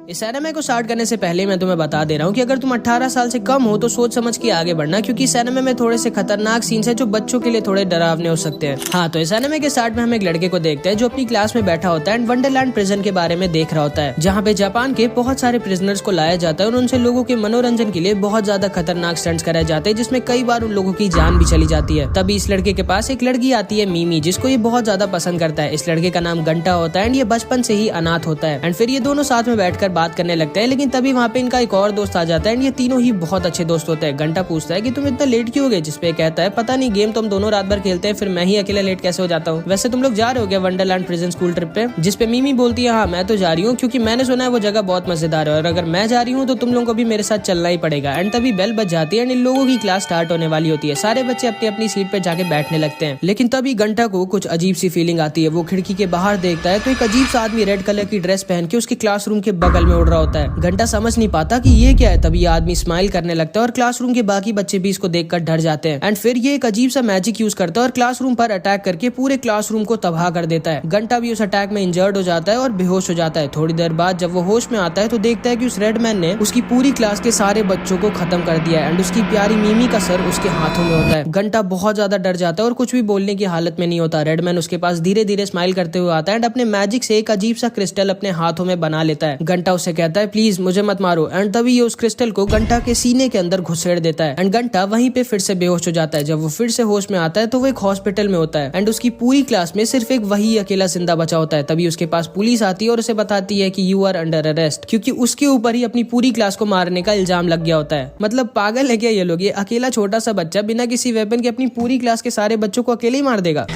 इस एनिमे को स्टार्ट करने से पहले मैं तुम्हें बता दे रहा हूँ कि अगर तुम 18 साल से कम हो तो सोच समझ के आगे बढ़ना, क्योंकि इस एनिमे में थोड़े से खतरनाक सीन्स हैं जो बच्चों के लिए थोड़े डरावने हो सकते हैं। हाँ, तो इस एनिमे के स्टार्ट में हम एक लड़के को देखते हैं जो अपनी क्लास में बैठा होता है एंड वंडरलैंड प्रिजन के बारे में देख रहा होता है, जहाँ पे जापान के बहुत सारे प्रिजनर्स को लाया जाता है और उनसे लोगों के मनोरंजन के लिए बहुत ज्यादा खतरनाक स्टंट्स कराए जाते हैं, जिसमें कई बार उन लोगों की जान भी चली जाती है। तभी इस लड़के के पास एक लड़की आती है मीमी, जिसको ये बहुत ज्यादा पसंद करता है। इस लड़के का नाम घंटा होता है एंड ये बचपन से ही अनाथ होता है एंड फिर ये दोनों साथ में बैठकर बात करने लगते हैं। लेकिन तभी वहाँ पे इनका एक और दोस्त आ जाता है एंड ये तीनों ही बहुत अच्छे दोस्त होते हैं। घंटा पूछता है कि तुम इतना लेट क्यों हो गए, जिसपे कहता है पता नहीं, गेम तुम दोनों रात भर खेलते हैं, फिर मैं ही अकेला लेट कैसे हो जाता हूँ। वैसे तुम लोग जा रहे हो क्या वंडरलैंड प्रिजन स्कूल ट्रिप पे? जिसपे मीमी बोलती है हाँ मैं तो जा रही हूँ, क्योंकि मैंने सुना है वो जगह बहुत मजेदार है और अगर मैं जा रही हूँ तो तुम लोगों को भी मेरे साथ चलना ही पड़ेगा। एंड तभी बेल बज जाती है एंड इन लोगों की क्लास स्टार्ट होने वाली होती है। सारे बच्चे अपनी अपनी सीट पे जाके बैठने लगते हैं। लेकिन तभी घंटा को कुछ अजीब सी फीलिंग आती है। वो खिड़की के बाहर देखता है तो एक अजीब सा आदमी रेड कलर की ड्रेस पहन के उसके क्लासरूम के बगल में उड़ रहा होता है। घंटा समझ नहीं पाता कि ये क्या है। तभी ये आदमी स्माइल करने लगता है और क्लासरूम के बाकी बच्चे भी इसको देखकर डर जाते हैं। एंड फिर ये एक अजीब सा मैजिक यूज करता है और क्लासरूम पर अटैक करके पूरे क्लासरूम को तबाह कर देता है। घंटा भी उस अटैक में इंजर्ड हो जाता है और बेहोश हो जाता है। थोड़ी देर बाद जब वो होश में आता है तो देखता है कि उस रेड मैन ने उसकी पूरी क्लास के सारे बच्चों को खत्म कर दिया है एंड उसकी प्यारी मीमी का सर उसके हाथों में होता है। घंटा बहुत ज्यादा डर जाता है और कुछ भी बोलने की हालत में नहीं होता। रेड मैन उसके पास धीरे धीरे स्माइल करते हुए आता है एंड अपने मैजिक से एक अजीब सा क्रिस्टल अपने हाथों में बना लेता है। घंटा उससे कहता है प्लीज मुझे मत मारो एंड तभी ये उस क्रिस्टल को घंटा के सीने के अंदर घुसेड़ देता है एंड घंटा वहीं पे फिर से बेहोश हो जाता है। जब वो फिर से होश में आता है तो वो एक हॉस्पिटल में होता है एंड उसकी पूरी क्लास में सिर्फ एक वही अकेला जिंदा बचा होता है। तभी उसके पास पुलिस आती है और उसे बताती है कि यू आर अंडर अरेस्ट, क्योंकि उसके ऊपर ही अपनी पूरी क्लास को मारने का इल्जाम लग गया होता है। मतलब पागल है क्या ये लोग? ये अकेला छोटा सा बच्चा बिना किसी वेपन के अपनी पूरी क्लास के सारे बच्चों को अकेले ही मार देगा।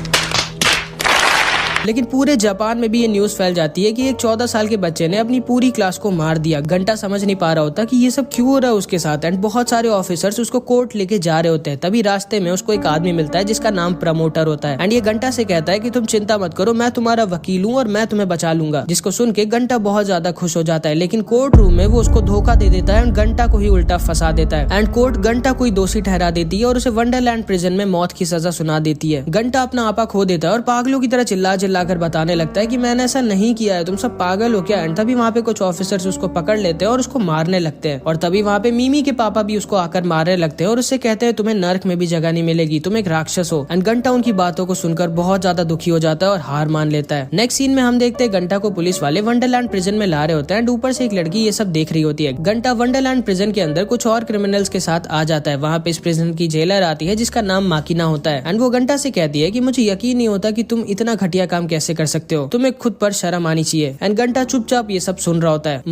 लेकिन पूरे जापान में भी ये न्यूज फैल जाती है कि एक 14 साल के बच्चे ने अपनी पूरी क्लास को मार दिया। घंटा समझ नहीं पा रहा होता कि ये सब क्यों हो रहा है उसके साथ एंड बहुत सारे ऑफिसर्स उसको कोर्ट लेके जा रहे होते हैं। तभी रास्ते में उसको एक आदमी मिलता है जिसका नाम प्रमोटर होता है एंड ये घंटा से कहता है कि तुम चिंता मत करो, मैं तुम्हारा वकील हूँ और मैं तुम्हें बचा लूंगा। जिसको सुन के घंटा बहुत ज्यादा खुश हो जाता है। लेकिन कोर्ट रूम में वो उसको धोखा दे देता है एंड घंटा को ही उल्टा फंसा देता है एंड कोर्ट घंटा को ही दोषी ठहरा देती है और उसे वंडरलैंड प्रिजन में मौत की सजा सुना देती है। घंटा अपना आपा खो देता है और पागलों की तरह चिल्ला चिल्ला कर बताने लगता है कि मैंने ऐसा नहीं किया है, तुम सब पागल हो क्या? एंड तभी वहाँ पे कुछ ऑफिसर्स उसको पकड़ लेते हैं और उसको मारने लगते हैं। और तभी वहाँ पे मीमी के पापा भी उसको आकर मारने लगते हैं और उससे कहते हैं तुम्हें नर्क में भी जगह नहीं मिलेगी, तुम एक राक्षस हो। एंड घंटा उनकी बातों को सुनकर बहुत ज्यादा दुखी हो जाता है और हार मान लेता है। नेक्स्ट सीन में हम देखते हैं घंटा को पुलिस वाले वंडरलैंड प्रिजन में ला रहे होते हैं एंड ऊपर से एक लड़की ये सब देख रही होती है। घंटा वंडरलैंड प्रिजन के अंदर कुछ और क्रिमिनल्स के साथ आ जाता है। वहाँ पे इस प्रिजन की जेलर आती है जिसका नाम माकिना होता है एंड वो घंटा से कहती है कि मुझे यकीन नहीं होता कि तुम इतना घटिया काम कैसे कर सकते हो, तुम्हें खुद पर शर्म आनी चाहिए। एंड घंटा चुपचाप ये सब सुन रहा होता है।